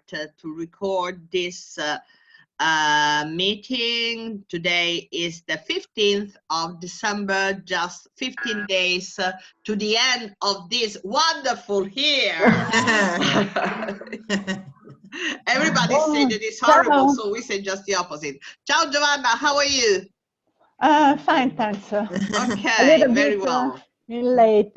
to record this meeting. Today is the 15th of December, just 15 days to the end of this wonderful year. Everybody said it is horrible, so we say just the opposite. Ciao Giovanna, how are you? Fine, thanks. Okay, very well. Late.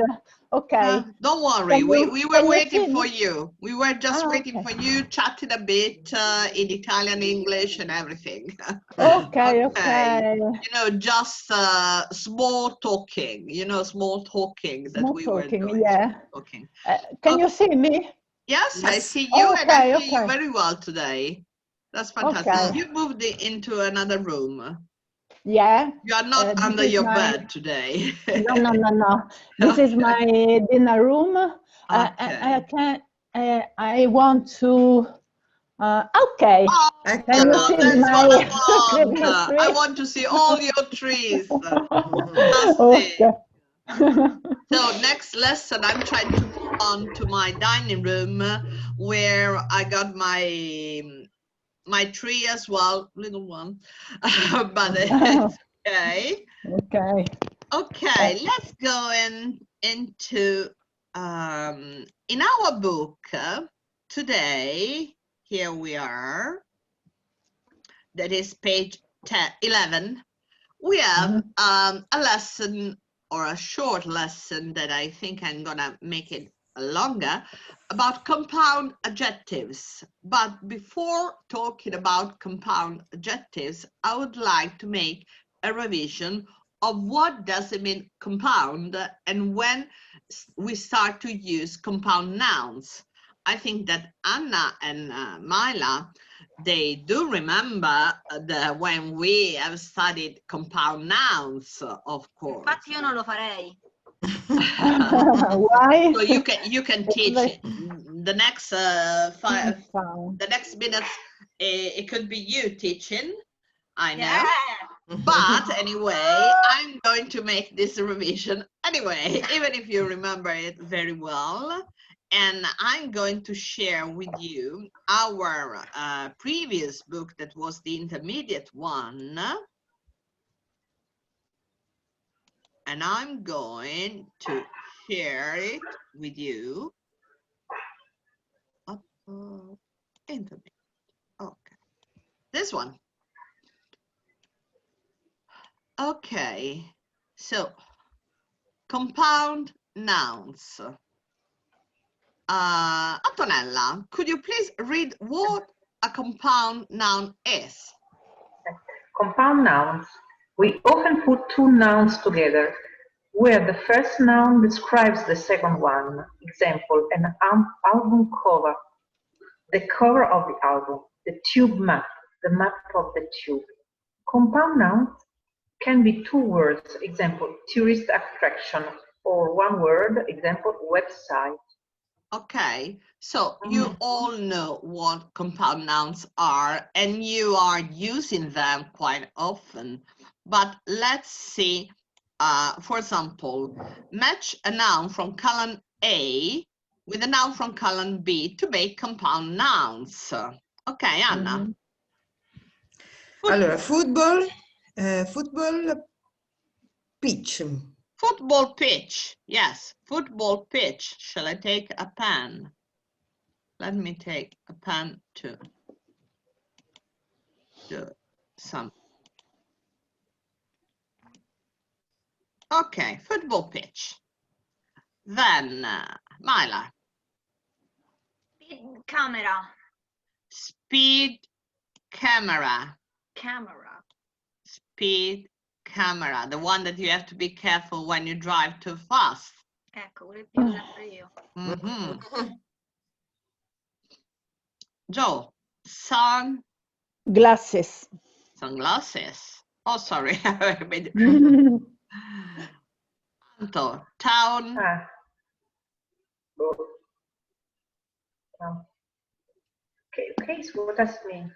Okay. Don't worry, we were waiting for you. We were just waiting for you, chatting a bit in Italian, English, and everything. Okay. You know, just small talking. You know, small talking that we were doing. Yeah. Talking. Can you see me? Yes, I see you, and I see you very well today. That's fantastic. Okay. You moved into another room. Yeah. You are not under your bed today. No. This is my dinner room. Okay. I want to. Okay. Can you see my Christmas tree? I want to see all your trees. Okay. So next lesson, I'm trying to move on to my dining room where I got my tree as well, little one, but it's okay. Okay, let's go into in our book today. Here we are. That is page 11. We have a lesson, or a short lesson that I think I'm gonna make it longer, about compound adjectives. But before talking about compound adjectives, I would like to make a revision of what does it mean compound and when we start to use compound nouns. I think that Anna and Mila, they do remember when we have studied compound nouns, of course. Infatti io non lo farei. Why? So you can teach it. The next the next minutes it could be you teaching, I know. Yeah. But anyway, I'm going to make this revision anyway, even if you remember it very well. And I'm going to share with you our previous book that was the intermediate one. And I'm going to share it with you. Intermediate. Okay. This one. Okay. So, compound nouns. Antonella, could you please read what a compound noun is? Compound nouns. We often put two nouns together, where the first noun describes the second one. Example, an album cover, the cover of the album, the tube map, the map of the tube. Compound nouns can be two words, example, tourist attraction, or one word, example, website. Okay, so you all know what compound nouns are and you are using them quite often. But let's see, for example, match a noun from column A with a noun from column B to make compound nouns. Okay, Anna. Allora, football, pitch. Football pitch, yes, football pitch. Shall I take a pen? Let me take a pen to do some. Okay, football pitch. Then, Mila. Speed camera. Speed camera. Camera. Speed camera, the one that you have to be careful when you drive too fast. Ecco, quello più sempre io. Joe, Glasses. sunglasses. Oh, sorry. Anto, town. Okay, so what does it mean?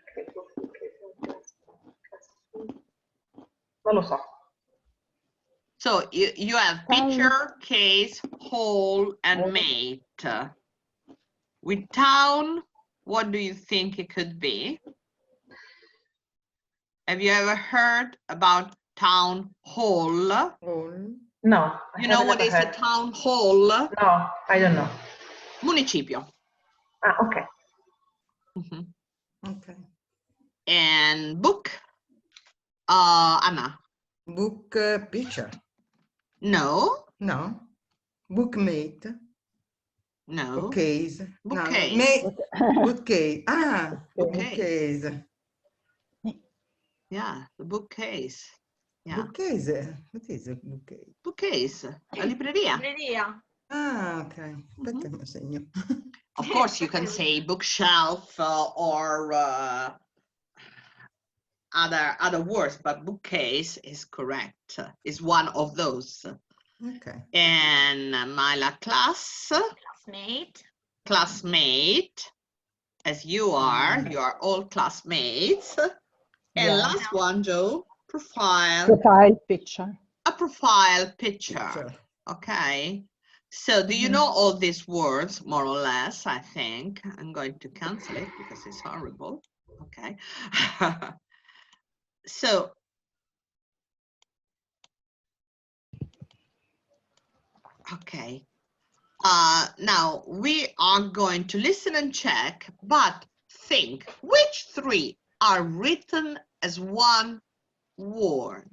Non lo so. So you have picture, case, whole, and mate. With town, What do you think it could be? Have you ever heard about town hall? All. No. You know what is a town hall? No, I don't know. Municipio. Ah, okay. Mhm. Okay. And book? Anna? Book picture. No, No. Bookmate. no. Bookcase. No, Bookcase. bookcase. Ah, Bookcase. bookcase. Yeah, the bookcase. Yeah. Bookcase. What is a bookcase? Bookcase, la libreria. Libreria. Ah, ok. Aspetta, me lo segno. Of course, you can say bookshelf or other words, but bookcase is correct. Is one of those. Okay. And my class, classmate, as you are all classmates. And Yeah. last one, Joe, profile. Profile picture. A profile picture. Picture. Okay. So do you know all these words, more or less, I think? I'm going to cancel it because it's horrible. Okay. So, okay. Now we are going to listen and check, but think which three are written as one word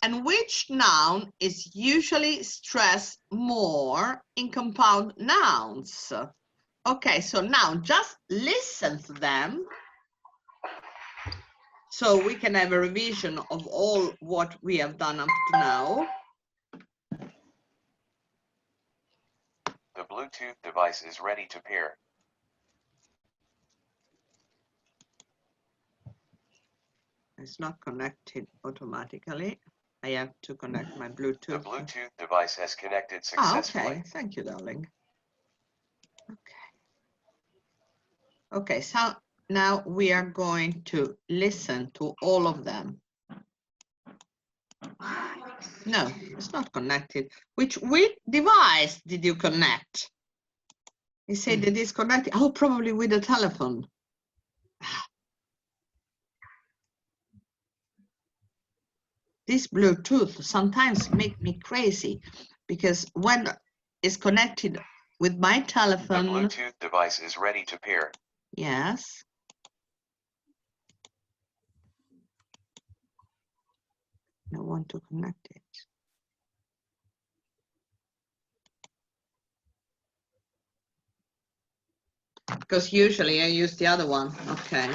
and which noun is usually stressed more in compound nouns. Okay, so now just listen to them so we can have a revision of all what we have done up to now. The Bluetooth device is ready to pair. It's not connected automatically. I have to connect my Bluetooth. The Bluetooth device has connected successfully. Okay, thank you, darling. Okay, so now we are going to listen to all of them. No, it's not connected. Which device did you connect? You said it is connected. Oh, probably with a telephone. This Bluetooth sometimes make me crazy because when it's connected with my telephone. The Bluetooth device is ready to pair. Yes. I want to connect it. Because usually I use the other one. Okay.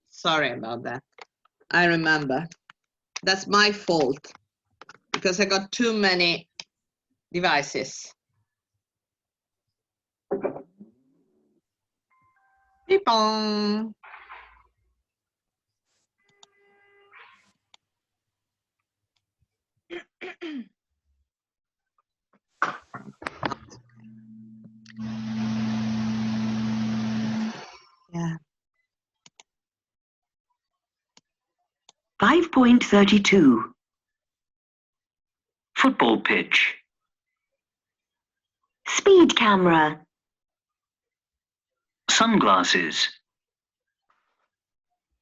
Sorry about that. I remember. That's my fault because I got too many devices. Beep-bong. Yeah. 5.32 Football pitch. Speed camera. Sunglasses.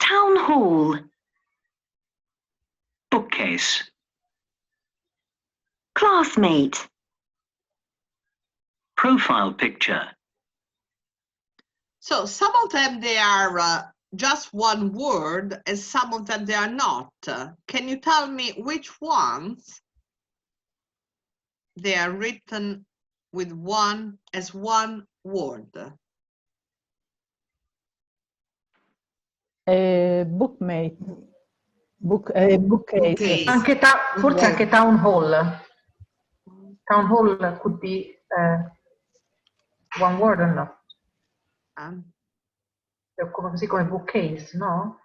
Town hall. Bookcase. Classmate. Profile picture. So some of them, they are just one word, and some of them, they are not. Can you tell me which ones they are written with one as one word? Bookmate. Bookcase. Bookcase. Forse anche town hall. Town hall could be one word or no? Così come bookcase, no?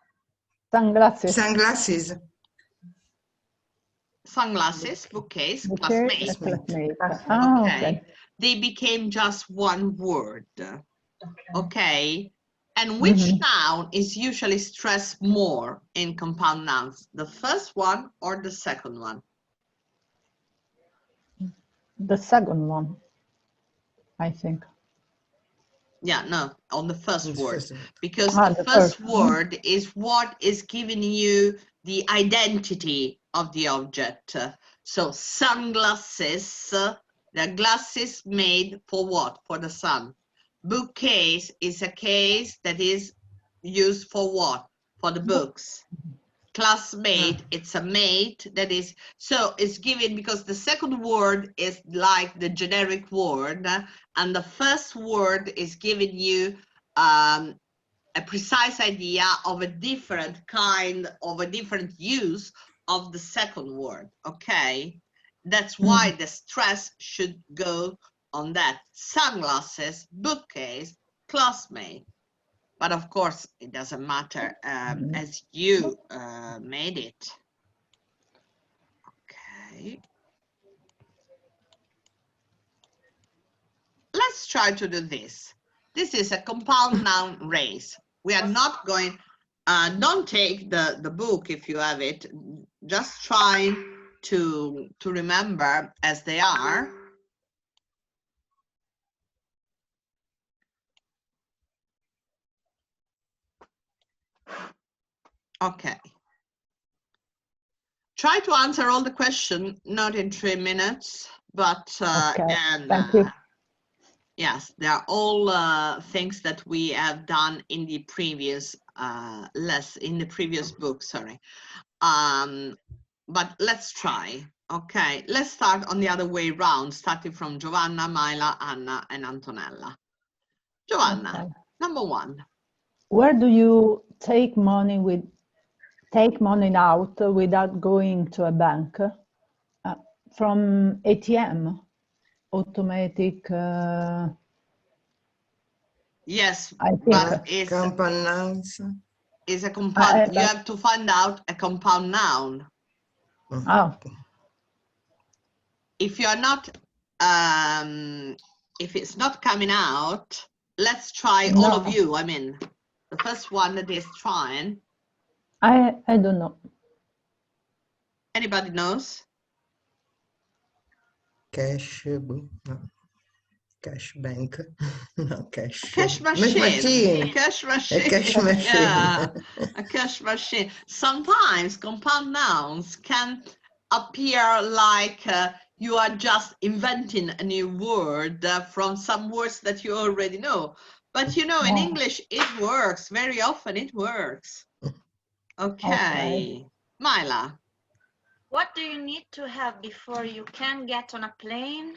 Sunglasses. Sunglasses. Sunglasses, bookcase, Bookcase, classmate. classmate. Ah, Okay. okay. They became just one word. Okay. Okay. And which noun is usually stressed more in compound nouns? The first one or the second one? The second one, I think. Yeah, no, on the first It's word, first one. because Ah, the the first first. word is what is giving you the identity of the object. So sunglasses, the glasses made for what? For the sun. Bookcase is a case that is used for what? For the books. Classmate, it's a mate that is, so it's given because the second word is like the generic word, and the first word is giving you a precise idea of a different kind of a different use of the second word. Okay, that's why the stress should go on that. Sunglasses, bookcase, classmate. But of course, it doesn't matter as you made it. Okay. Let's try to do this. This is a compound noun race. We are not going, don't take the book if you have it. Just try to remember as they are. Okay. Try to answer all the questions, not in 3 minutes, but Okay, thank you. yes, they are all things that we have done in the previous in the previous book, sorry. But let's try. Okay, let's start on the other way round, starting from Giovanna, Maila, Anna, and Antonella. Giovanna, Okay. number 1. Where do you take money out without going to a bank? From ATM, automatic. Yes, I think. but it's Compound nouns. a compound. You but- have to find out a compound noun. Oh, If you are not, if it's not coming out, let's try all of No. you. I mean, the first one that is trying. I don't know. Anybody knows? Cash, no. Cash bank. No, cash. Cash machine. Machine. Cash A machine. cash machine. Yeah, a cash machine. Sometimes compound nouns can appear like you are just inventing a new word from some words that you already know. But you know, in Oh. English, it works. Very often it works. Okay. Okay. Maila. What do you need to have before you can get on a plane?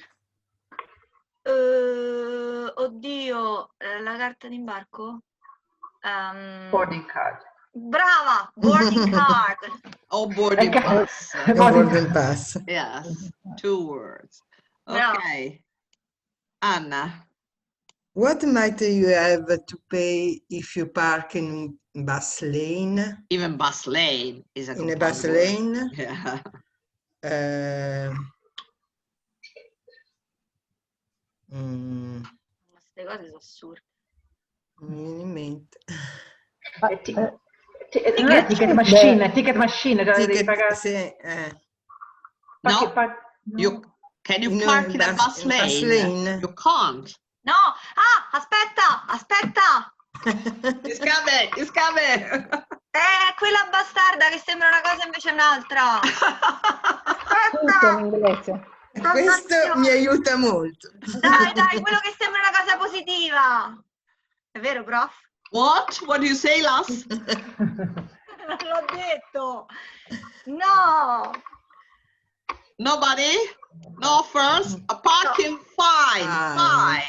Oddio, la carta d'imbarco? Boarding card. Brava, boarding card. Oh, boarding Okay. pass. A boarding pass. Yes, 2 words. Bravo. Okay. Anna. What might you have to pay if you park in bus lane? Even bus lane is a In a compound bus word. lane? Yeah. Queste cose sono assurde. Non mi viene in mente. Non è ticket machine, ticket machine, devi Ticket, pagare. sì, No, you can you park in a bus in bus lane? lane? You can't. No, ah, aspetta. It's coming, it's coming. Quella bastarda che sembra una cosa invece è un'altra. Tutto in Aspetta. inglese. Questo mi aiuta molto. Dai, quello che sembra una cosa positiva. È vero, prof? What? What do you say, Lass? Non l'ho detto. No. Nobody? No first? A parking fine. Fine.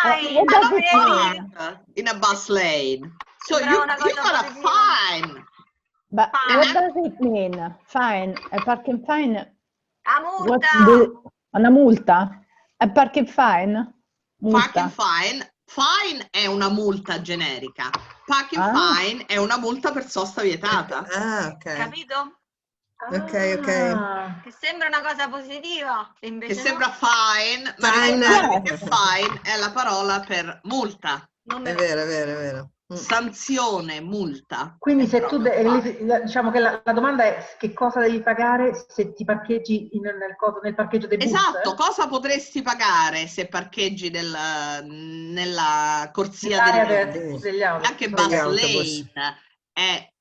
Vai. What does it vedi? mean? In a bus lane. So Sembrava you una cosa got a positiva. fine. But Fine. what does it mean? Fine. A parking fine? La What multa. una multa? A parking fine? Parking Multa. fine. Fine è una multa generica. Parking Ah. fine è una multa per sosta vietata. Ah, ok. Capito? Ok. Che sembra una cosa positiva. E invece Che no. sembra fine, ma Fine. in realtà fine è la parola per multa. Non me È lo- vero, è vero, è vero. sanzione, multa. Quindi è se tu, proprio fine. diciamo che la domanda è che cosa devi pagare se ti parcheggi nel parcheggio dei bus? Esatto, cosa potresti pagare se parcheggi nella corsia Nell'area dell'autobus? degli autobus. Anche Degli bus autobus. lane è È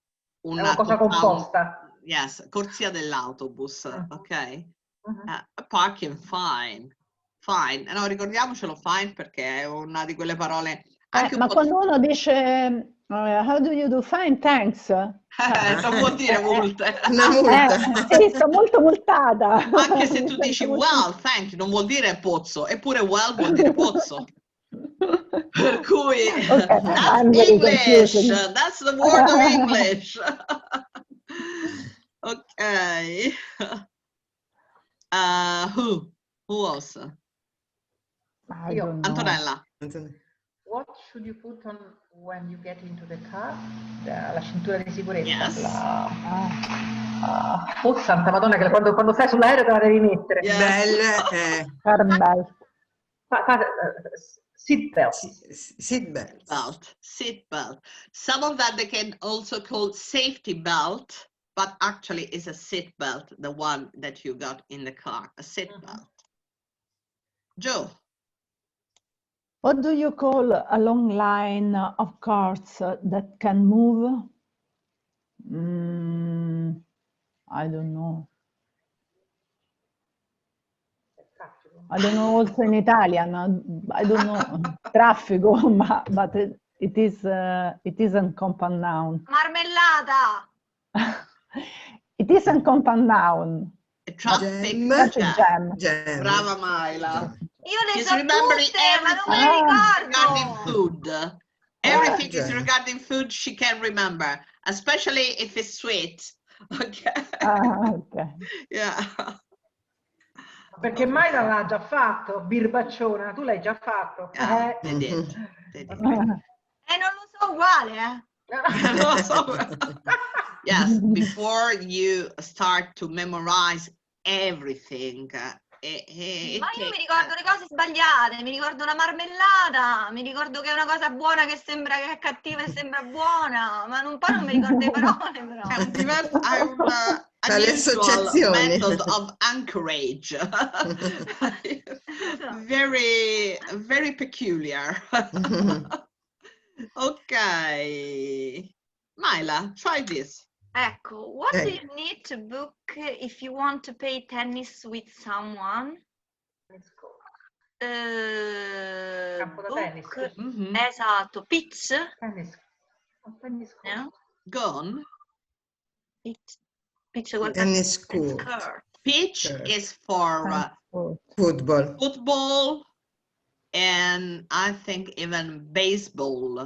una cosa composta. Yes, corsia dell'autobus, ok? Mhm. Parking fine. Fine. No, ricordiamocelo fine perché è una di quelle parole anche un Ma po'... quando uno dice how do you do? Fine, thanks. non vuol dire multe. Una multa. Hai visto, molto multata. Anche se Mi tu dici sento molto- well, thank you, non vuol dire pozzo, eppure well vuol dire pozzo. Per cui, Okay, that's I'm very English, confused. that's the word of English. Okay. Who else? I Io. don't know. Antonella. What should you put on when you get into the car? La cintura di sicurezza. Yes. Oh, santa Madonna, che quando sei sull'aereo te la devi mettere. Yes. Belle, Carbel. Seat belt. seat belt. Seat belt. Some of that they can also call safety belt, but actually is a seat belt, the one that you got in the car, a seat belt. Joe. What do you call a long line of cars that can move? I don't know. I don't know also in Italian. I don't know. Traffico, but it is a compound noun. Marmellata. It is a compound noun. Traffic Such a jam. jam. Brava Maila. Io le He's so remembering tutte, ma non me le regarding ricordo. food. Everything is jam. regarding food she can remember, especially if it's sweet. Okay. Okay. Yeah. Perché mai non l'ha già fatto, birbacciona, tu l'hai già fatto. Yeah, they did. They did. Non lo so uguale, Yes, before you start to memorize everything, Ma io mi ricordo le cose sbagliate, mi ricordo la marmellata, mi ricordo che è una cosa buona che sembra che è cattiva e sembra buona, ma poi non mi ricordo le parole però. è un Dalle unusual associazioni. method of anchorage. Very, very peculiar. Okay. Myla, try this. Ecco, what do you need to book if you want to play tennis with someone? Campo da tennis. Esatto, pitch. Tennis No? Gone. Pitch Tennis court. Pitch is for Football. football and I think even baseball.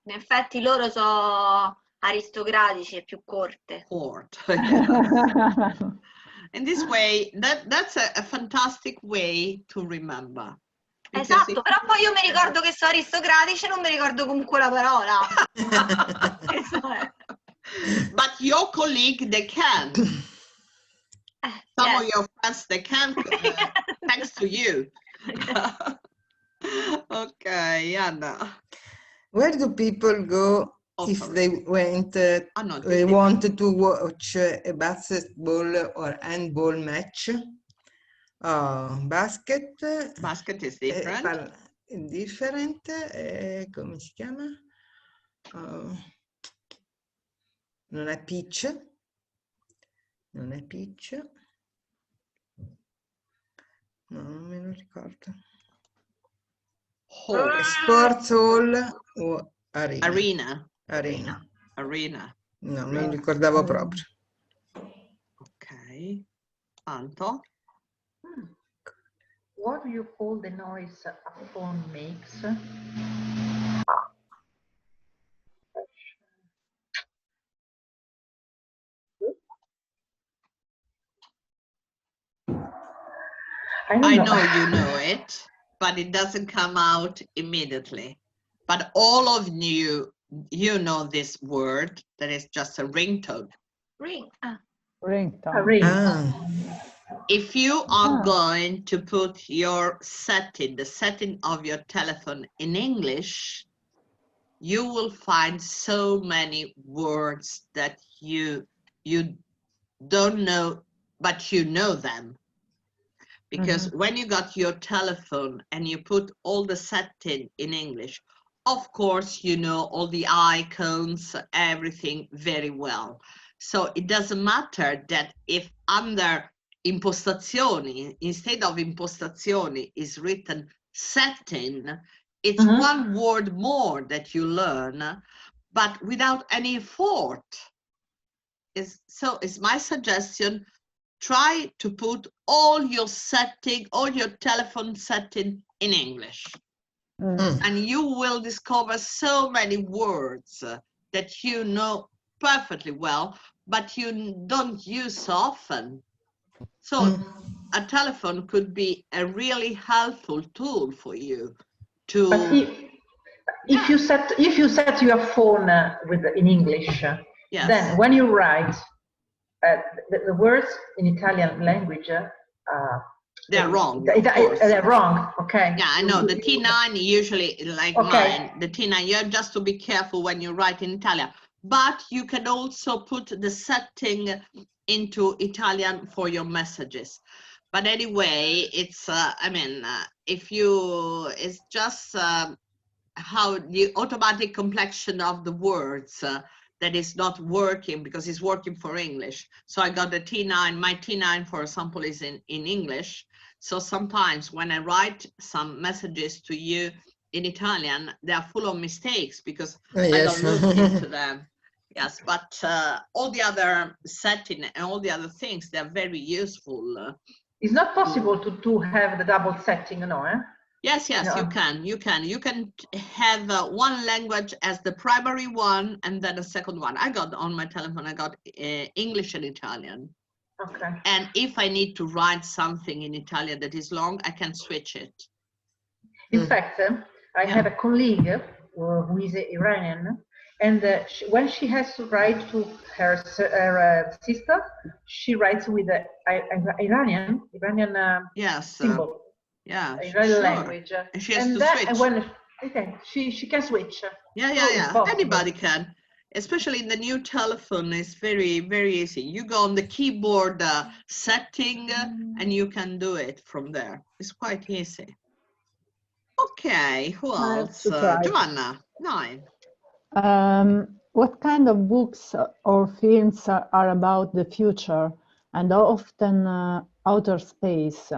In effetti loro sono aristocratici e più corte. Court. In this way, that's a fantastic way to remember. Esatto, però poi io mi ricordo che sono aristocratici e non mi ricordo comunque la parola. But your colleague, they can. Some of your friends, they can, thanks to you. Okay, Anna. Where do people go if they wanted to watch a basketball or handball match? Basket is different. Come si chiama? Non è pitch. No, non me lo ricordo. Sports hall o arena? Arena. No, me lo ricordavo proprio. Ok. Anto? What do you call the noise a phone makes? I know you know it, but it doesn't come out immediately. But all of you know this word that is just a ringtone. Ringtone. If you are going to put the setting of your telephone in English, you will find so many words that you don't know, but you know them. Because when you got your telephone and you put all the setting in English, of course, you know all the icons, everything very well. So it doesn't matter that if under impostazioni, instead of impostazioni is written setting, it's one word more that you learn, but without any effort. So it's my suggestion, try to put all your setting, all your telephone setting in English. And you will discover so many words that you know perfectly well, but you don't use so often. So a telephone could be a really helpful tool for you to... But if you set your phone in English, yes. Then when you write the words in Italian language, they're wrong. They're wrong. Okay. Yeah, I know. The T9 usually, like mine, the T9, you have just to be careful when you write in Italian. But you can also put the setting into Italian for your messages. But anyway, it's, I mean, it's just how the automatic complexion of the words that is not working because it's working for English. So I got the T9, my T9, for example, is in English. So sometimes when I write some messages to you in Italian, they are full of mistakes because I don't look into them. Yes, but all the other setting and all the other things, they're very useful. It's not possible to have the double setting, no? Yes, yes, no. You can have one language as the primary one and then a second one. I got on my telephone, I got English and Italian. Okay. And if I need to write something in Italian that is long, I can switch it. In fact, I have a colleague who is Iranian, and when she has to write to her sister, she writes with the Iranian yes, symbol. Yeah, Iranian language. And she has to switch. When she can switch. Yeah. Anybody can. Especially in the new telephone, it's very, very easy. You go on the keyboard setting and you can do it from there. It's quite easy. Okay, who else? Giovanna, 9. What kind of books or films are about the future and often outer space?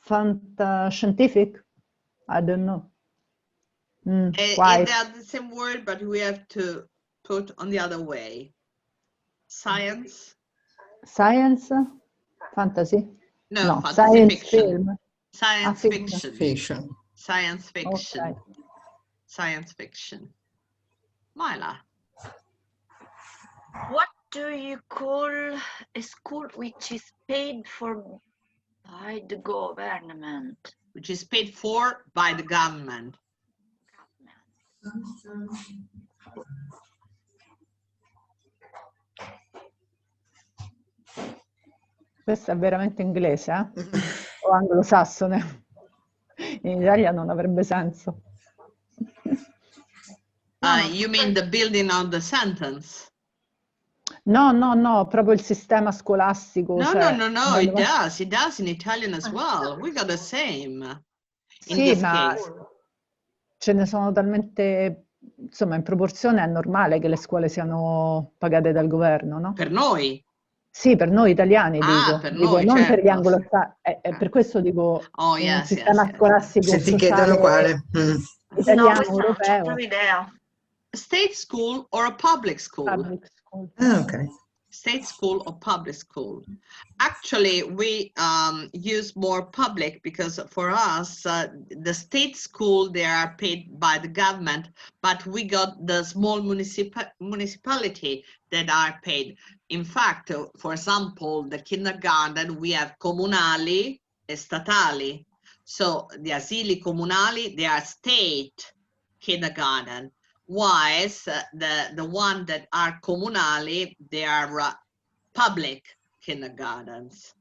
Scientific? I don't know. Why? They are the same word, but we have to put on the other way. Science? Science? Fantasy? No, fantasy science fiction. Film. Science fiction. Fiction. Science fiction. Okay. Science fiction. Myla. What do you call a school which is paid for by the government? Which is paid for by the government. Questo è veramente inglese, o anglosassone? In Italia non avrebbe senso. You mean the building of the sentence? No, proprio il sistema scolastico. No, it does in Italian as well. We got the same in this case. Ce ne sono talmente, insomma, in proporzione è normale che le scuole siano pagate dal governo, no? Per noi? Sì, per noi italiani, per noi, non certo. per gli anglosassoni, per questo dico un sistema scolastico se ti chiedono quale italiano, no, europeo. Non ho idea. State school or a public school? Public school. Okay. State school or public school? Actually, we use more public because for us, the state school, they are paid by the government, but we got the small municipality that are paid. In fact, for example, the kindergarten, we have comunali e statali. So the asili comunali, they are state kindergarten. Whilst the one that are comunali, they are public kindergartens.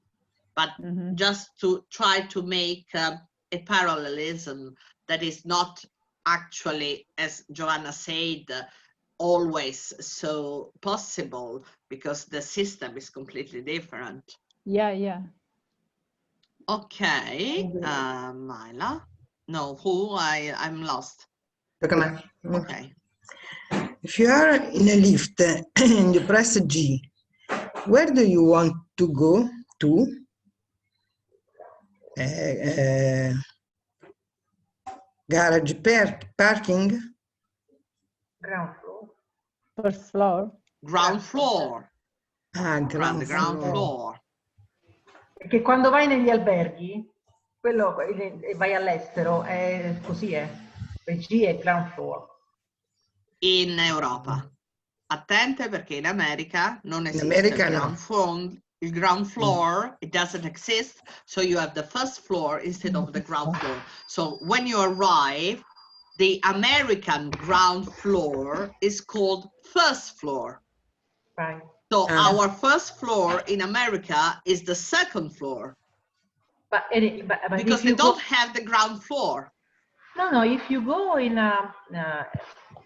But just to try to make a a parallelism that is not actually, as Joanna said, always so possible because the system is completely different. Yeah, yeah. Okay, Myla. No, who? I'm lost. Tocca a me. Okay. If you are in a lift and you press G, where do you want to go to? Garage parking? Ground floor. First floor. Ground floor. Ah, The ground ground floor. floor. Perché quando vai negli alberghi, quello, e vai all'estero, è così, il G è ground floor. In Europa. Attente perché in America non esiste America il no. ground floor. Il ground floor, it doesn't exist, so you have the first floor instead of the ground floor. So when you arrive, the American ground floor is called first floor. Right. So our first floor in America is the second floor. But because they don't have the ground floor. No, if you go in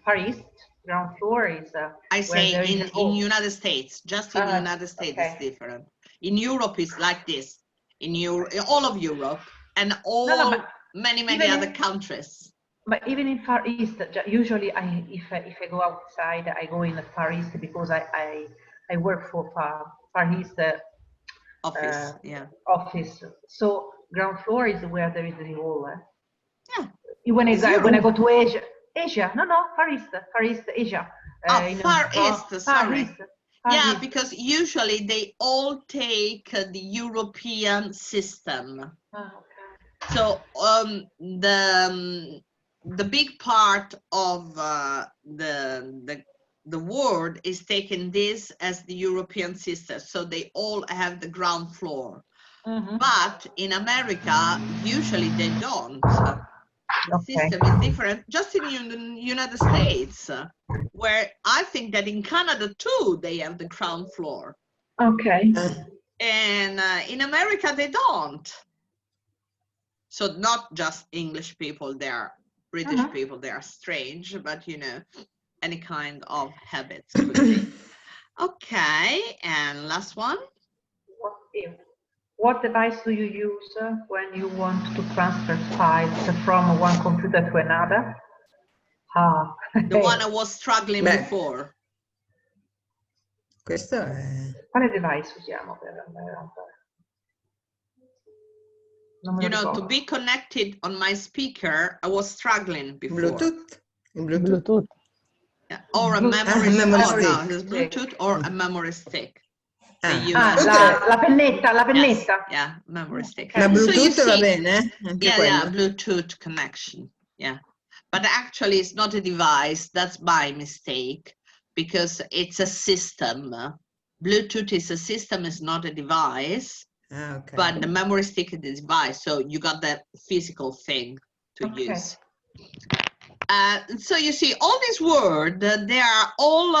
Far East, ground floor is I say in United States, just in United States it's different. In Europe it's like this. In all of Europe and many other countries. But even in Far East, usually if I go outside, I go in the Far East because I work for Far East office. Office. So ground floor is where there is the hall. Yeah. When I go to Asia, no, Far East, Asia. Far East, sorry. Far East. Because usually they all take the European system. Oh, okay. So the big part of the world is taking this as the European system. So they all have the ground floor. Mm-hmm. But in America, usually they don't. The system is different, just in the United States, where I think that in Canada too, they have the ground floor. Okay. And in America, they don't. So not just English people, they are British people, they are strange, but you know, any kind of habits could be. Okay, and last one. What device do you use when you want to transfer files from one computer to another? The one I was struggling before. Questo è... Quale device usiamo per You know, to be connected on my speaker, I was struggling before. Bluetooth? Yeah. Or a memory stick. No, it's Bluetooth or a memory stick. La pennetta. Yes. Yeah, memory stick. Ma Bluetooth va bene? Yeah, Bluetooth connection. Yeah. But actually it's not a device. That's my mistake because it's a system. Bluetooth is a system, it's not a device. Okay. But the memory stick is the device, so you got that physical thing to use. So you see, all these words, they are all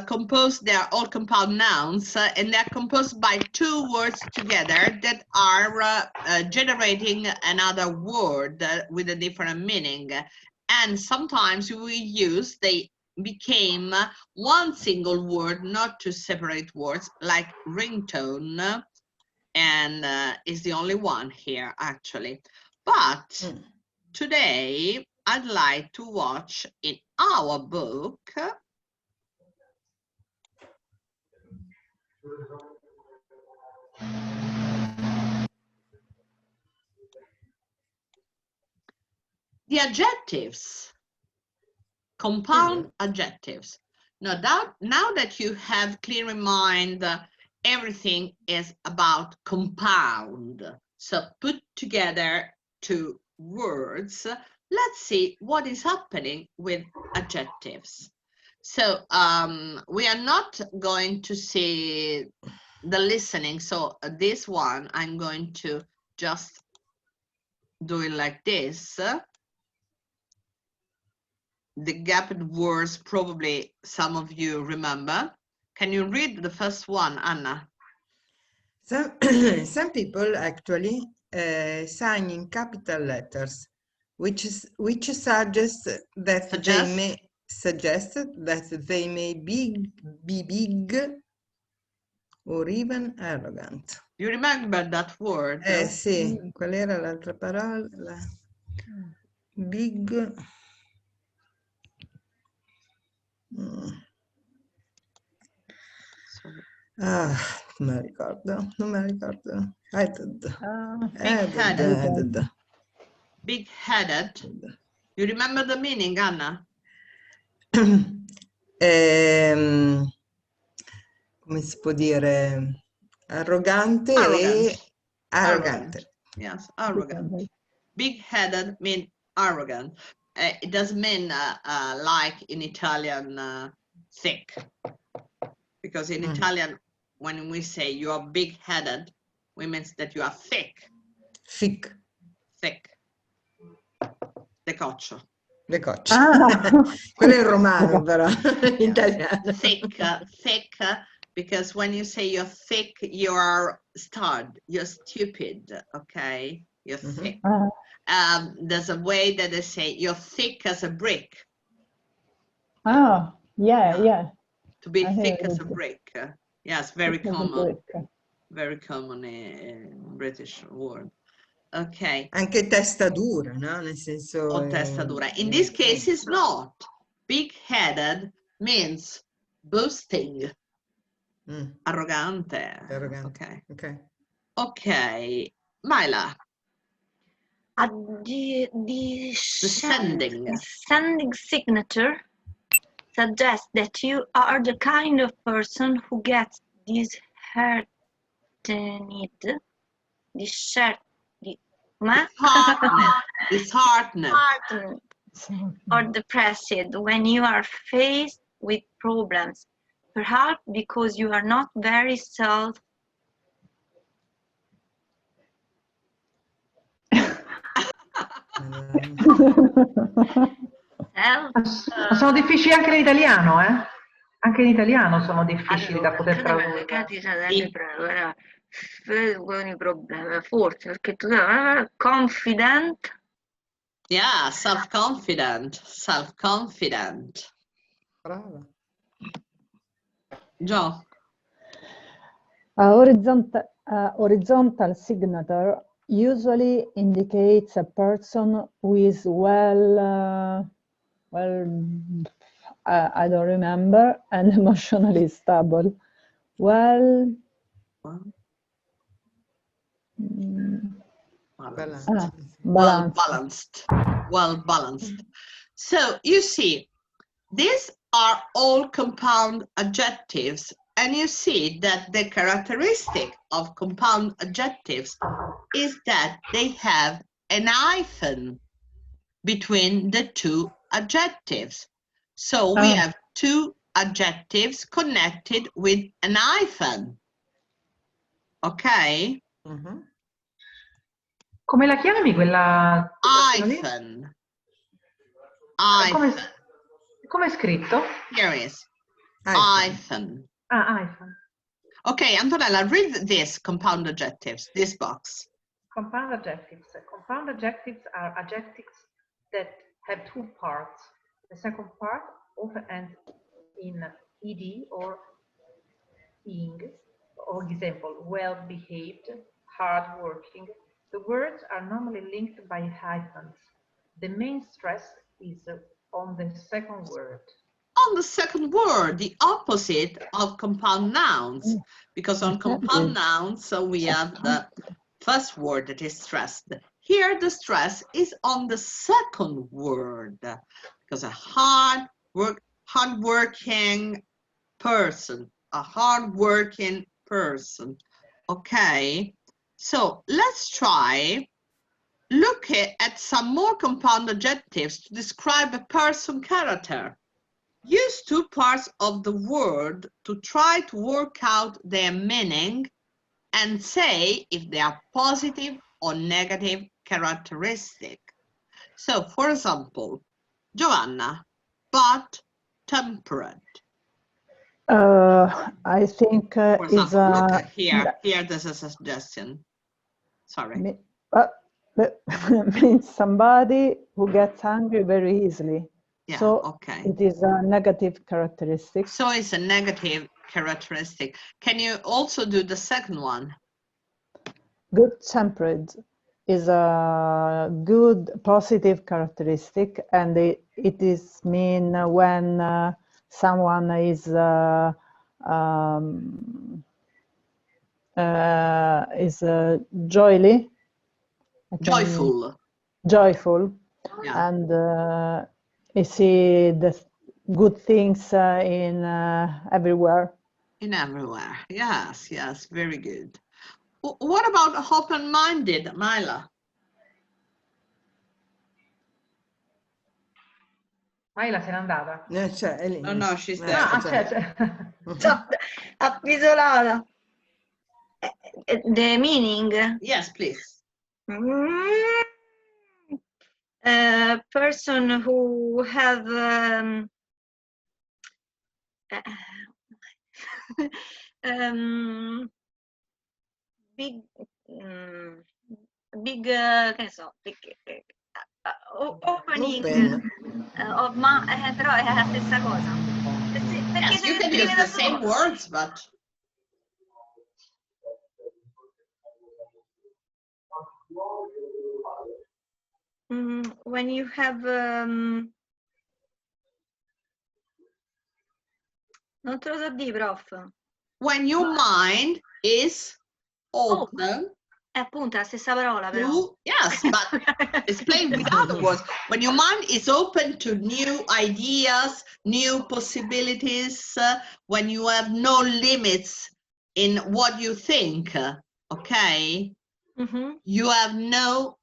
composed, they are all compound nouns, and they're composed by two words together that are generating another word with a different meaning. And sometimes they became one single word, not two separate words, like ringtone, and is the only one here, actually. But today, I'd like to watch in our book the adjectives, compound adjectives. Now that you have clear in mind everything is about compound, so put together two words. Let's see what is happening with adjectives. So we are not going to see the listening. So this one, I'm going to just do it like this. The gapped words, probably some of you remember. Can you read the first one, Anna? Some people actually sign in capital letters, which suggests that they may be big or even arrogant. You remember that word? Sì, qual era l'altra parola? Big. Ah, non me la ricordo. Big-headed. You remember the meaning, Anna? Come si può dire? Arrogante Arrogant. e arrogante. Yes, arrogant. Big-headed means arrogant. It doesn't mean like in Italian thick, because in Italian, when we say you are big-headed, we mean that you are thick. Thick. Decoccio. Quello è il romano, però in italiano. Thick, because when you say you're thick, you are you're stupid, okay? You're thick. There's a way that they say you're thick as a brick. Oh, yeah. To be thick as a brick. Yes, very common. Very common British word. Okay. Anche testa dura, no? Nel senso... O testa dura. In this case, it's not. Big-headed means boasting. Arrogante. Okay. Myla. The sending signature suggests that you are the kind of person who gets disheartened, or depressed when you are faced with problems, perhaps because you are not very sono difficili anche in italiano, eh? Anche in italiano sono difficili da poter tradurre. Con i problemi, forse perché tu confident. Yeah, self-confident. Brava. Joe. Horizontal signature usually indicates a person who is I don't remember, and emotionally stable. Well-balanced. So you see, these are all compound adjectives, and you see that the characteristic of compound adjectives is that they have an hyphen between the two adjectives. So we have two adjectives connected with an hyphen. Okay? Come la chiami quella? Hyphen. Come è scritto? Here is hyphen. Hyphen. Okay, Antonella, read this compound adjectives, this box. Compound adjectives. Compound adjectives are adjectives that have two parts. The second part often ends in ed or ing. For example, well-behaved, hard-working. The words are normally linked by hyphens. The main stress is on the second word. On the second word, the opposite of compound nouns, because on compound nouns, so we have the first word that is stressed. Here, the stress is on the second word, because a hardworking person, okay? So let's try look at some more compound adjectives to describe a person character. Use two parts of the word to try to work out their meaning and say if they are positive or negative characteristic. So, for example, Giovanna, but temperate. I think For example, look here, there's a suggestion. Sorry. But means somebody who gets angry very easily. Yeah, So okay. it is a negative characteristic. So it's a negative characteristic. Can you also do the second one? Good-tempered is a good positive characteristic, and it is mean when someone is joyful. Joyful, yeah. And you see the good things in everywhere. In everywhere, yes, yes, very good. What about open-minded, Myla? Myla se n'è andata? È lì. No, no, she's there. Ah, c'è. Appisolata. The meaning? Yes, please. A person who have big che ne so, opening of però è la stessa cosa. Perché Yes, you can use the same words, but when you have non te lo so dire, prof. When your mind is open. Appunto, la stessa parola, però. Yes, but explain with other words. When your mind is open to new ideas, new possibilities, when you have no limits in what you think, okay? Mm-hmm. You have no,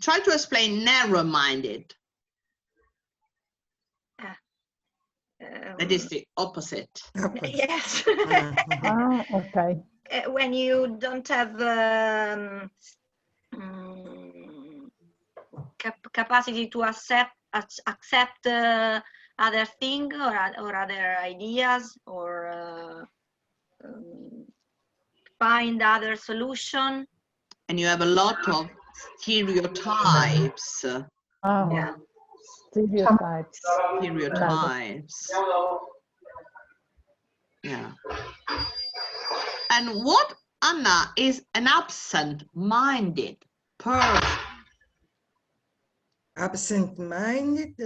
try to explain narrow-minded. That is the opposite. Yes. Okay. When you don't have capacity to accept other things or other ideas or find other solution. And you have a lot of stereotypes. Yeah. Stereotypes. Yeah. And what, Anna, is an absent-minded person? Absent-minded,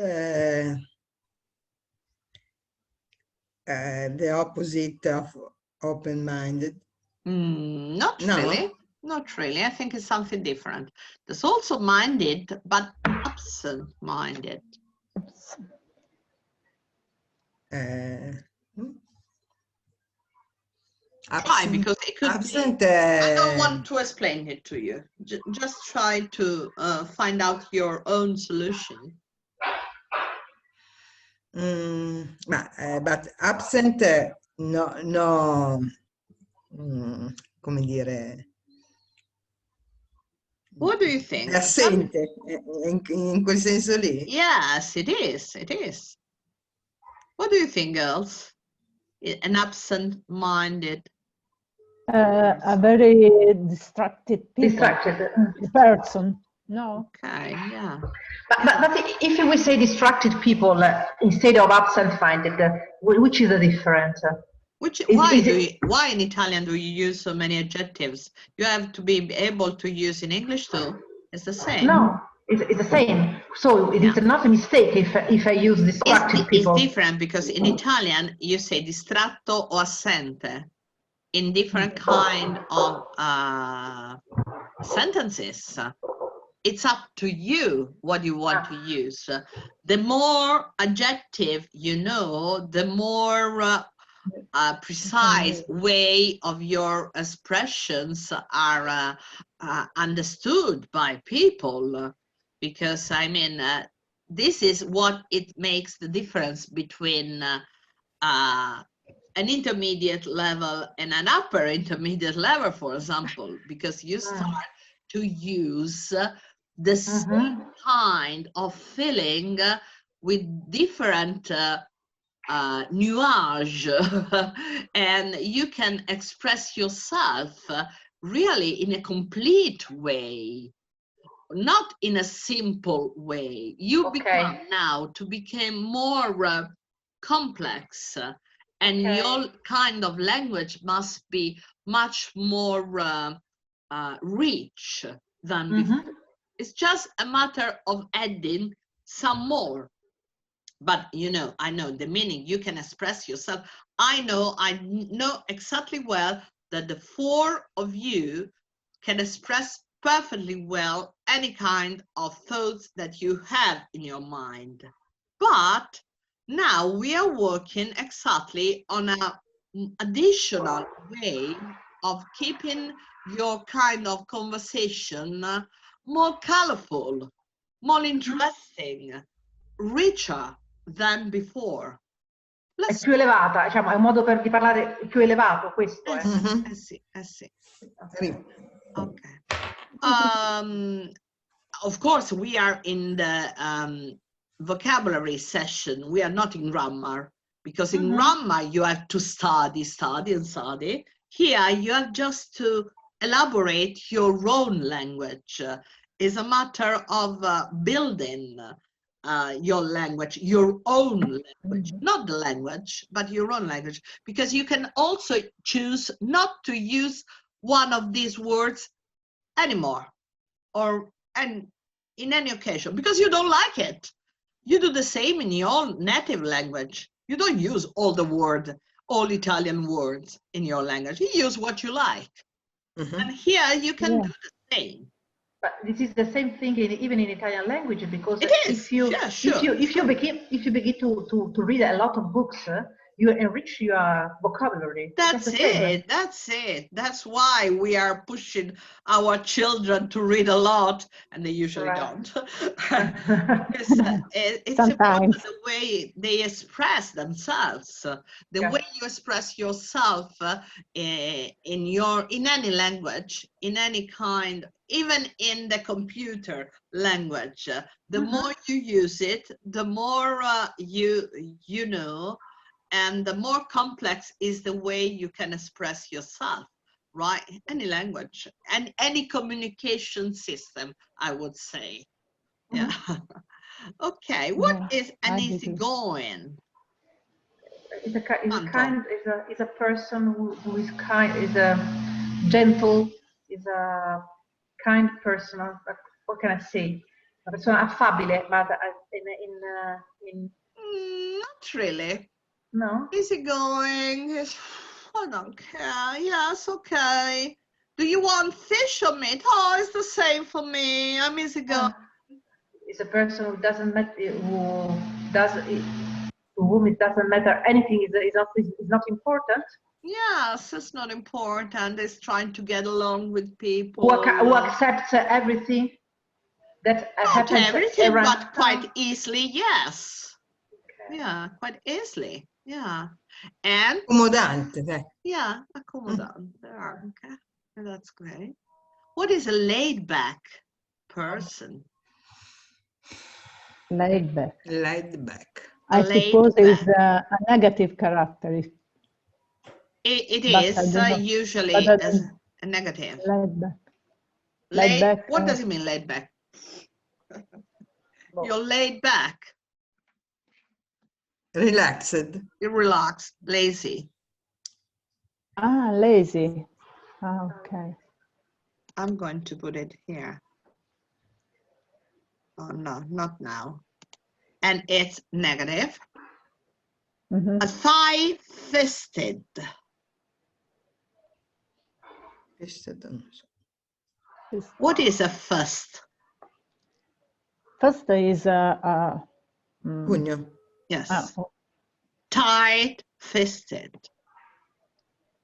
the opposite of open-minded. Not really. Not really. I think it's something different. There's also minded, but absent-minded. Try, because it could absent, be. I don't want to explain it to you. Just try to find out your own solution. But absent, no, come dire. What do you think? È assente, in quel senso lì? Yes, it is. It is. What do you think, girls? An absent-minded A very distracted person. No. Okay, yeah. But if we say distracted people instead of absent-minded, which is the difference? Why in Italian do you use so many adjectives? You have to be able to use in English too. It's the same. No, it's the same. So it is not a mistake if I use distracted people. It's different because in Italian you say distratto o assente in different kind of sentences. It's up to you what you want to use. The more adjective you know, the more precise way of your expressions are understood by people, because I mean this is what it makes the difference between an intermediate level and an upper intermediate level, for example, because you start to use the same kind of feeling with different nuage, and you can express yourself really in a complete way, not in a simple way. You become now to become more complex, and your kind of language must be much more rich than before. It's just a matter of adding some more. But you know, I know the meaning. You can express yourself. I know exactly well that the four of you can express perfectly well any kind of thoughts that you have in your mind. But now we are working exactly on an additional way of keeping your kind of conversation more colorful, more interesting, richer than before. È più elevata, diciamo, è un modo di parlare più elevato, questo è. Sì. Sì. Okay. Of course, we are in the vocabulary session. We are not in grammar, because in grammar you have to study. Here you have just to elaborate your own language. It's a matter of building your language, your own language, not the language, but your own language, because you can also choose not to use one of these words anymore, or and in any occasion, because you don't like it. You do the same in your native language. You don't use all Italian words in your language. You use what you like. And here you can do the same. But this is the same thing even in Italian language, because It is. if you begin to read a lot of books, you enrich your vocabulary. That's it. That's why we are pushing our children to read a lot, and they usually don't. Because it's about the way they express themselves, the way you express yourself in any language, in any kind, even in the computer language. The more you use it, the more you know. And the more complex is the way you can express yourself, right? Any language and any communication system, I would say. Yeah. Okay. What is an easygoing? Is a person who is kind, is a gentle, is a kind person. What can I say? Una persona affabile, but in not really. No. Easygoing. I don't care. Yes, okay. Do you want fish or meat? Oh, it's the same for me. I'm easygoing. Is a person who whom it doesn't matter anything is not important. Yes, it's not important. It's trying to get along with people. Who accepts everything that happens. Not everything, but quite easily, yes. Okay. Yeah, quite easily. Yeah. And accomodante. Yeah, accomodante. Okay. That's great. What is a laid back person? Laid back. Laid back. I suppose it's a negative character. It is usually as a negative. Laid back. Laid back. What does it mean, laid back? You're laid back. Relaxed. You're relaxed, lazy. Ah, lazy. Ah, okay. I'm going to put it here. Oh, no, not now. And it's negative. A thigh-fisted. What is a fist? Fist is a pugno. Yes. Tight-fisted.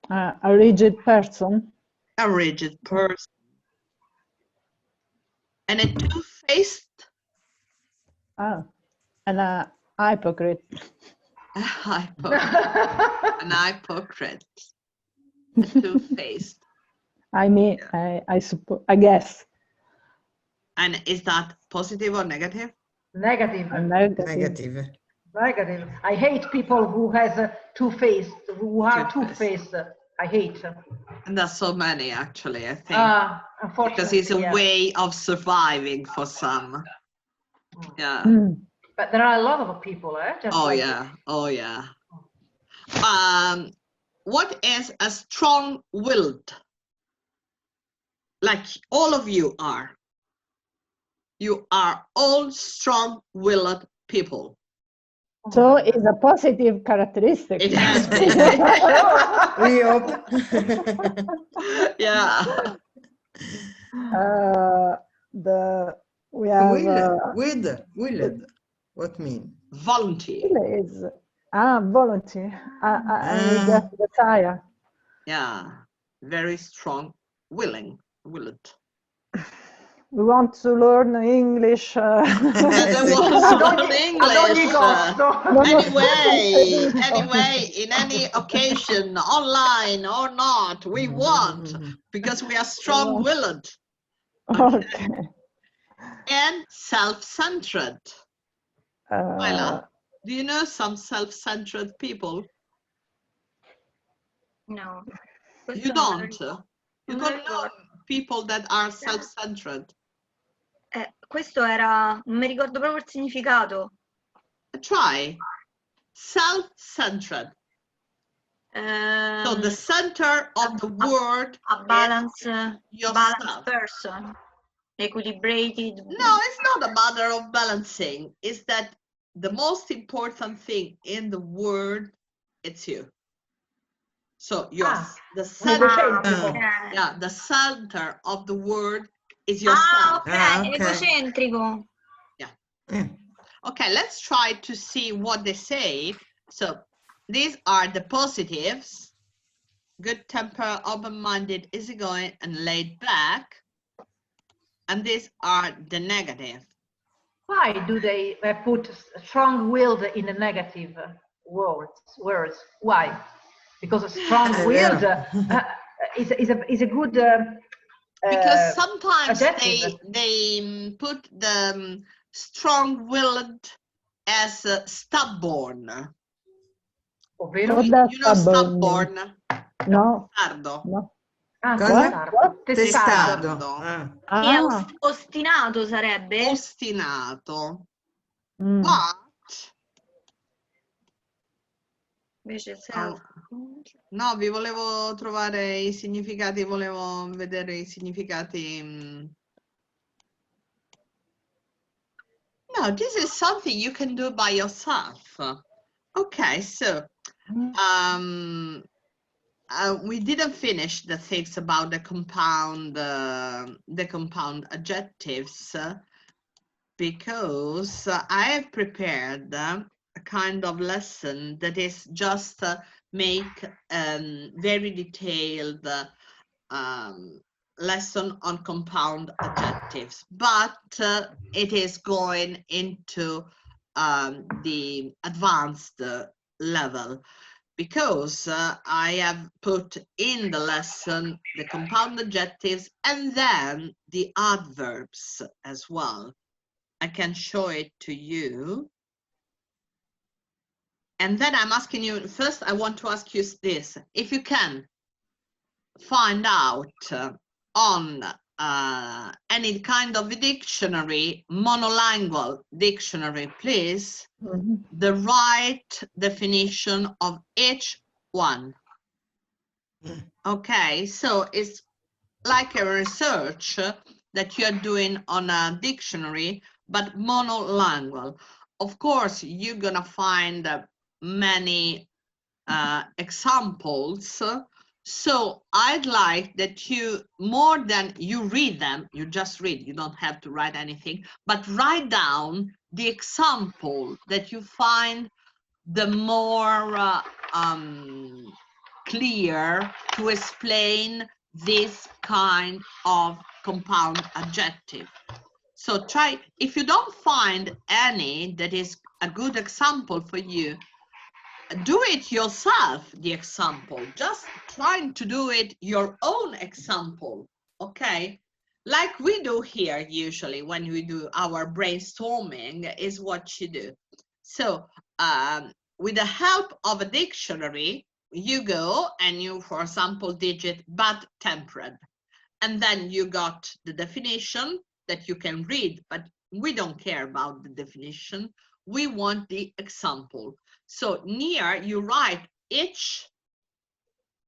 A rigid person. A rigid person. And a two-faced. Ah, and a hypocrite. An hypocrite. A two-faced. I mean, I suppose. I guess. And is that positive or negative? Negative. Negative. Negative. I hate people who has two-faced, who are Two-faced. two-faced. I hate. And there's so many, actually, I think. Unfortunately, Because it's a yeah. way of surviving for some. Yeah. But there are a lot of people, just Oh, like yeah. Oh, yeah. What is a strong-willed? Like all of you are. You are all strong-willed people. So it's a positive characteristic. It has been. We hope. Yeah. We have Willed. What mean? Volunteer. is volunteer. I guess desire. Yeah. Very strong, willed. We want to learn English. Anyway, in any occasion, online or not, we want, because we are strong-willed. Okay. And self-centered. Myla, do you know some self-centered people? No. You don't? You don't know people that are self-centered? Questo era, non mi ricordo proprio il significato. Try. Self-centered. So the center of the word a balance, yourself. balanced person, equilibrated. No, it's not a matter of balancing. It's that the most important thing in the word, it's you. So the center, yeah, the center of the word is yourself. Okay, egocentrico. Yeah. Okay, let's try to see what they say. So these are the positives: good temper, open-minded, easygoing, and laid back. And these are the negative. Why do they put strong-willed in the negative words? Why? Because a strong-willed is a good. Because sometimes adjective. they put the strong-willed as stubborn. Ovvero? You know stubborn? No. Testardo. No. Testardo. Ostinato sarebbe? Ostinato. Mm. But invece no, vi volevo trovare i significati, volevo vedere i significati. No, this is something you can do by yourself. Okay, so we didn't finish the things about the compound adjectives because I have prepared a kind of lesson that is just make very detailed lesson on compound adjectives, but it is going into the advanced level, because I have put in the lesson the compound adjectives and then the adverbs as well. I can show it to you. And then I'm asking you, first I want to ask you this: if you can find out on any kind of a dictionary, monolingual dictionary, please, the right definition of each one. Okay, so it's like a research that you're doing on a dictionary, but monolingual. Of course, you're gonna find many examples. So I'd like that you, more than you read them, you just read, you don't have to write anything, but write down the example that you find the more clear to explain this kind of compound adjective. So try, if you don't find any that is a good example for you, do it yourself, the example. Just trying to do it your own example, okay? Like we do here usually when we do our brainstorming is what you do. So with the help of a dictionary, you go and you, for example, digit bad tempered, and then you got the definition that you can read, but we don't care about the definition. We want the example. So near you write each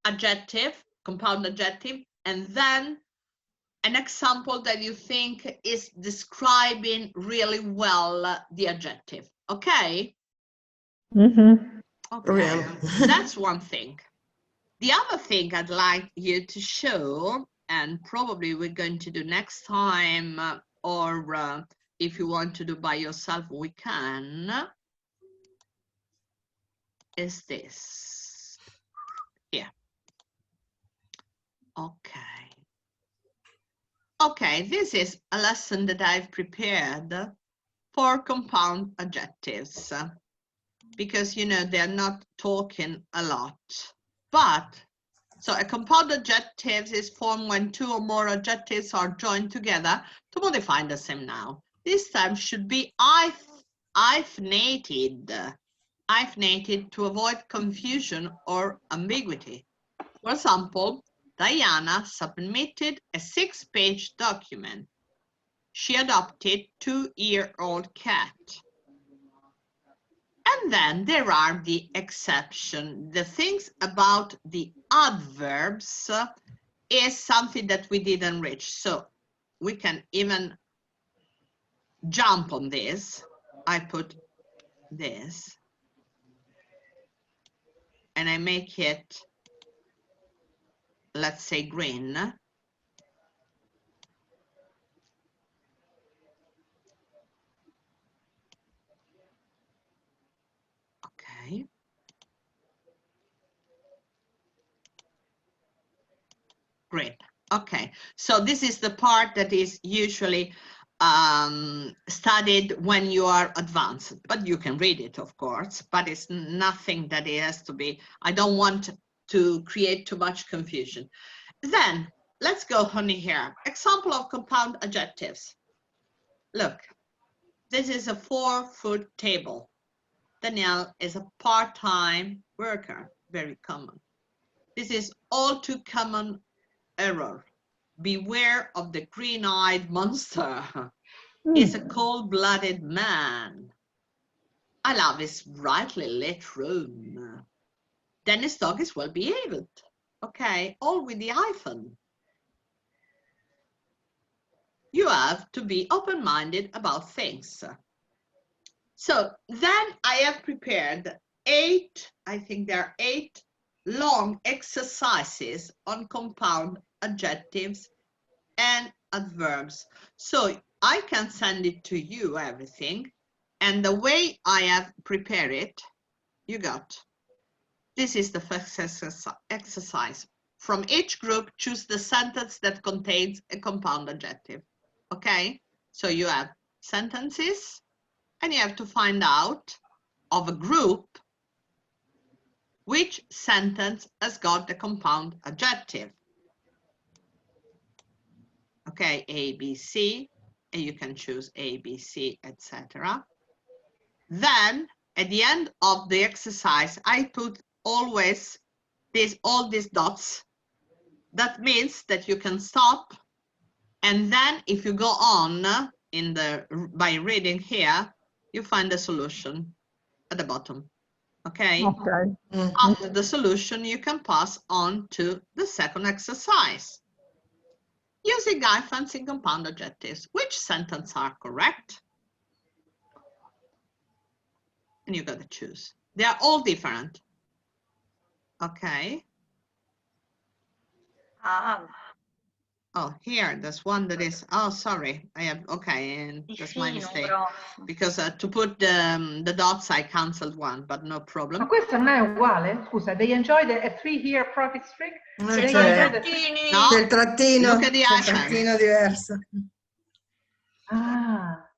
adjective, compound adjective, and then an example that you think is describing really well the adjective. Okay? Mm-hmm. Okay, that's one thing. The other thing I'd like you to show, and probably we're going to do next time, or if you want to do by yourself, we can, is this here. Okay. Okay, this is a lesson that I've prepared for compound adjectives, because, you know, they're not talking a lot. But, so a compound adjective is formed when two or more adjectives are joined together to modify the same noun. This term should be hyphenated to avoid confusion or ambiguity. For example, Diana submitted a 6-page document. She adopted a 2-year-old cat. And then there are the exceptions. The things about the adverbs is something that we didn't reach. So we can even jump on this. I put this and I make it, let's say, green. Okay. Great. Okay. So this is the part that is usually studied when you are advanced, but you can read it, of course, but it's nothing that it has to be. I don't want to create too much confusion. Then let's go on here. Example of compound adjectives. Look, this is a 4-foot table. Danielle is a part-time worker, very common. This is all too common error. Beware of the green-eyed monster. He's a cold-blooded man. I love his brightly lit room. Dennis' dog is well behaved. Okay, all with the hyphen. You have to be open-minded about things. So then I have prepared 8, I think there are 8 long exercises on compound adjectives and adverbs. So I can send it to you, everything. And the way I have prepared it, you got. This is the first exercise. From each group, choose the sentence that contains a compound adjective. Okay? So you have sentences, and you have to find out of a group which sentence has got the compound adjective. Okay, A, B, C, and you can choose A, B, C, etc. Then, at the end of the exercise, I put always all these dots. That means that you can stop, and then if you go on by reading here, you find the solution at the bottom. Okay? Okay. After the solution, you can pass on to the second exercise. Using hyphens in compound adjectives, which sentences are correct? And you got to choose. They are all different. Okay. Oh, here, there's one that is, oh, sorry. I have, okay, and that's my mistake. Because to put the dots, I canceled one, but no problem. Ma questo non è uguale? Scusa, they enjoy the 3-year profit streak? No, c'è il trattino, diverso. Ah.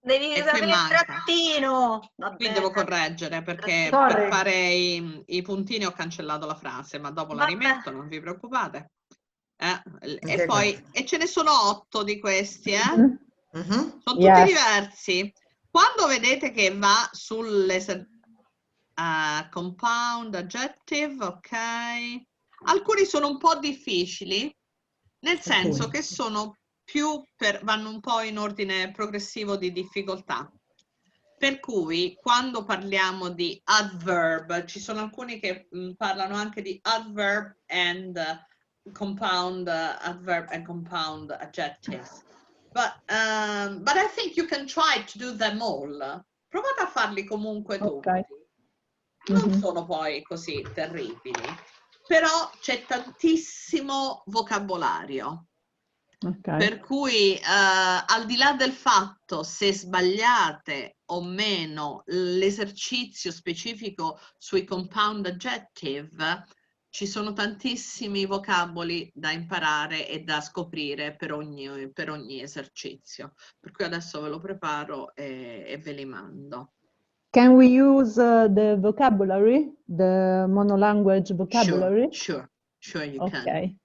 Devi sapere il trattino. Vabbè. Qui devo correggere perché per fare i puntini ho cancellato la frase, ma dopo la rimetto, non vi preoccupate. E poi ce ne sono 8 di questi, sono tutti diversi. Quando vedete che va compound, adjective, ok. Alcuni sono un po' difficili, nel senso che sono vanno un po' in ordine progressivo di difficoltà. Per cui quando parliamo di adverb, ci sono alcuni che parlano anche di adverb and compound adverb and compound adjectives. But I think you can try to do them all. Provate a farli comunque tutti. Non sono poi così terribili, però c'è tantissimo vocabolario. Per cui al di là del fatto se sbagliate o meno l'esercizio specifico sui compound adjective, ci sono tantissimi vocaboli da imparare e da scoprire per ogni esercizio. Per cui adesso ve lo preparo e ve li mando. Can we use the vocabulary, the monolanguage vocabulary? Sure, you can. Okay.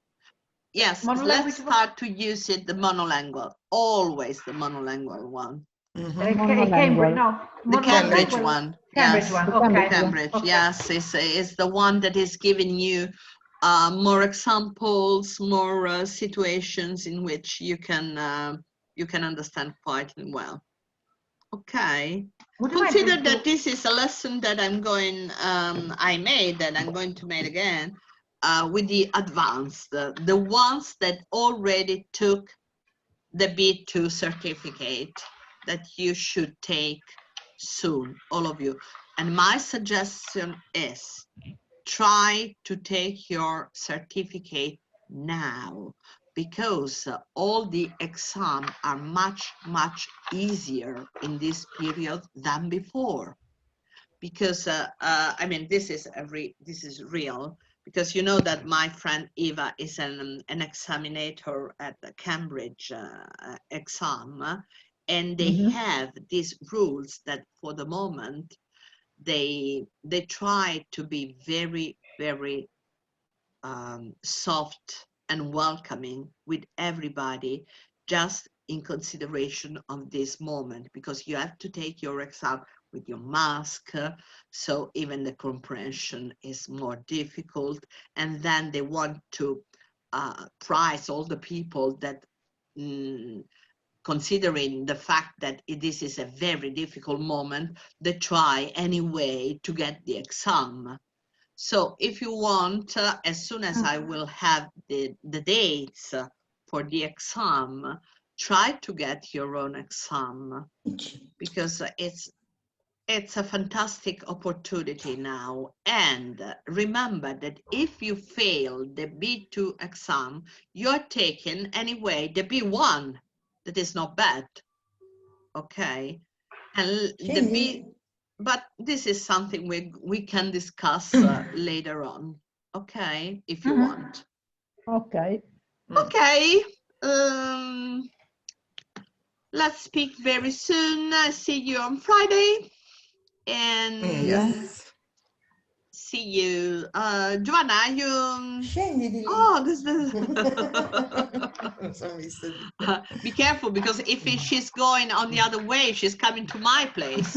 Yes, let's start to use it, the monolingual, always the monolingual one. Cambridge, no. The Cambridge one. Cambridge yes. one, okay. Cambridge, okay. yes, is the one that is giving you more examples, more situations in which you can understand quite well. Okay. Consider that this is a lesson that I made and I'm going to make again with the advanced, the ones that already took the B2 certificate that you should take soon, all of you. And my suggestion is try to take your certificate now, because all the exams are much easier in this period than before. Because I mean, this is real, because you know that my friend Eva is an examinator at the Cambridge exam, and they have these rules that for the moment they try to be very soft and welcoming with everybody, just in consideration of this moment, because you have to take your exam with your mask, so even the comprehension is more difficult. And then they want to prize all the people that, considering the fact that this is a very difficult moment, they try anyway to get the exam. So if you want, as soon as I will have the dates for the exam, try to get your own exam, because it's a fantastic opportunity now. And remember that if you fail the B2 exam, you're taking anyway the B1. That is not bad, okay? And the B, but this is something we can discuss later on, okay? If you want. Okay. Okay. Let's speak very soon. See you on Friday. And see you. Giovanna, you... Scendi di lì. Oh, this be careful, because if she's going on the other way, she's coming to my place.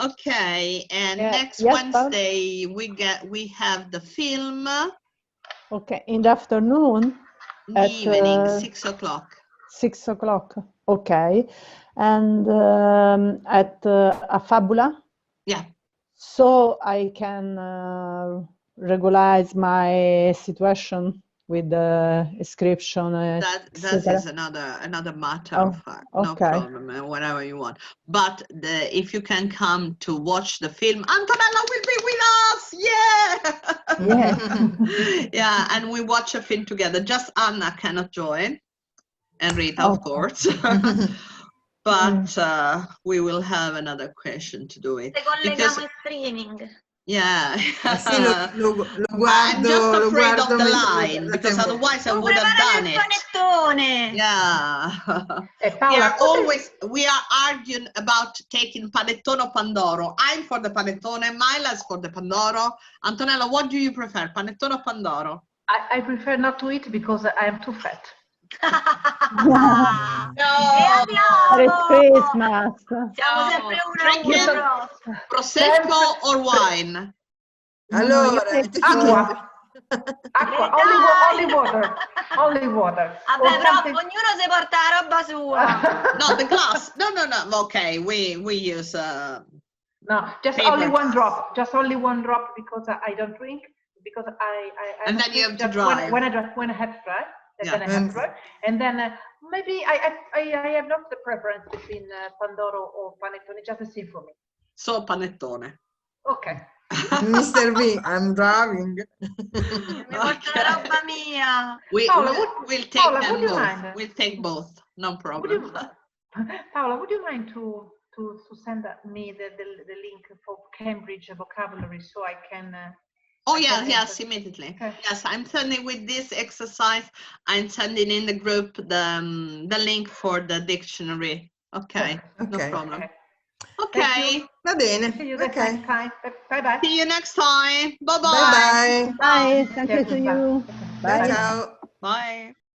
Okay, and next Wednesday we have the film. Okay, in the afternoon. At evening, 6 o'clock. 6 o'clock. Okay, and at a Fabula. Yeah. So I can regularize my situation with the inscription. That is another matter of fact. No problem, whatever you want. But if you can come to watch the film, Antonella will be with us. Yeah. Yeah, and we watch a film together. Just Anna cannot join, and Rita, of course. But we will have another question to do it. Colleghiamo in streaming. Yeah. Sì, lo guardo, I'm just afraid of the line, because otherwise I would have done it. Panettone. Yeah. We are arguing about taking panettone or pandoro. I'm for the panettone, Mila's for the pandoro. Antonella, what do you prefer, panettone or pandoro? I prefer not to eat because I am too fat. E Merry andiamo! Christmas. Siamo No. sempre uno a Drinking uno. Prosecco or wine? Allora, Acqua. Acqua, only water. Only water. Vabbè, Or però something- ognuno si porta la roba sua. No, the glass. No. Okay, we use. No, just Paper. only one drop. Just only one drop because I don't drink. Because I And then you have to just drive. when I have to drive. Yeah. Then I have to drive. And then maybe I have not the preference between Pandoro or Panettone. Just a same for me. So panettone. Okay. Mr. V, I'm driving. Mi porto la roba mia. We'll take Paola, them would you both. mind? We'll take both. No Would problem. you, Paola, would you mind to send me the link for Cambridge vocabulary so I can? Oh I yeah, can yes, enter- immediately. Okay. Yes, I'm sending with this exercise. I'm sending in the group the link for the dictionary. Okay, no Okay. problem. Okay. Okay. Va bene. See you the Okay. next time. Bye bye. See you next time. Bye Bye bye. Bye, thank you to you. Ciao Bye. ciao. Bye.